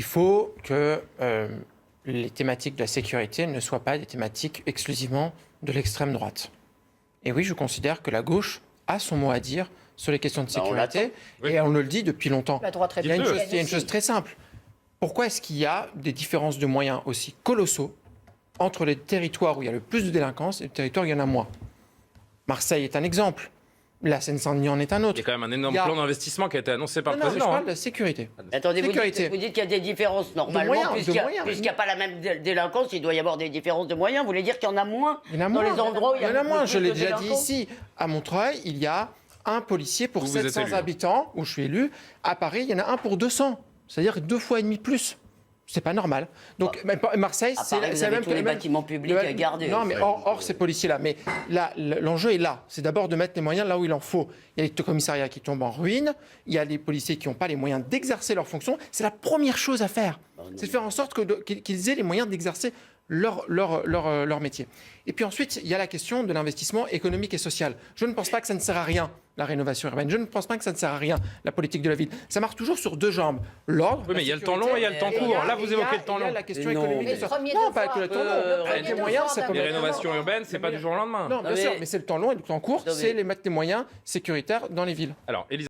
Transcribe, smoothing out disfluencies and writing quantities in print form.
Il faut que les thématiques de la sécurité ne soient pas des thématiques exclusivement de l'extrême droite. Et oui, je considère que la gauche a son mot à dire sur les questions de sécurité, et on le dit depuis longtemps. La droite Il y a une chose très simple. Pourquoi est-ce qu'il y a des différences de moyens aussi colossaux entre les territoires où il y a le plus de délinquance et les territoires où il y en a moins? Marseille est un exemple. La Seine-Saint-Denis en est un autre. Il y a quand même un énorme plan d'investissement qui a été annoncé par le Non, mais président. je parle de la sécurité. Attendez, vous dites qu'il y a des différences normalement, puisqu'il n'y a pas la même délinquance, il doit y avoir des différences de moyens. Vous voulez dire qu'il y en a moins dans les endroits où il y a moins. Je l'ai déjà dit délinquance ici. À Montreuil, il y a un policier pour 700 habitants, où je suis élu. À Paris, il y en a un pour 200. C'est-à-dire 2,5 fois plus. C'est pas normal. Donc Marseille, c'est même tous les bâtiments publics à garder. Non, mais hors ces policiers-là. Mais là, l'enjeu est là. C'est d'abord de mettre les moyens là où il en faut. Il y a les commissariats qui tombent en ruine. Il y a les policiers qui n'ont pas les moyens d'exercer leurs fonctions. C'est la première chose à faire. C'est de faire en sorte qu'ils aient les moyens d'exercer leur métier. Et puis ensuite, il y a la question de l'investissement économique et social. Je ne pense pas que ça ne sert à rien, la rénovation urbaine. Je ne pense pas que ça ne sert à rien, la politique de la ville. Ça marche toujours sur deux jambes. L'ordre. Oui, mais il y a le temps long et il y a le temps court. Là, vous évoquez le temps long. Il y a la question économique et sociale. Non, pas que le temps long. Les moyens, ça peut Les rénovations urbaines, c'est pas du jour au lendemain. Non, bien sûr, mais c'est le temps long et le temps court, c'est les mettre les moyens sécuritaires dans les villes. Alors,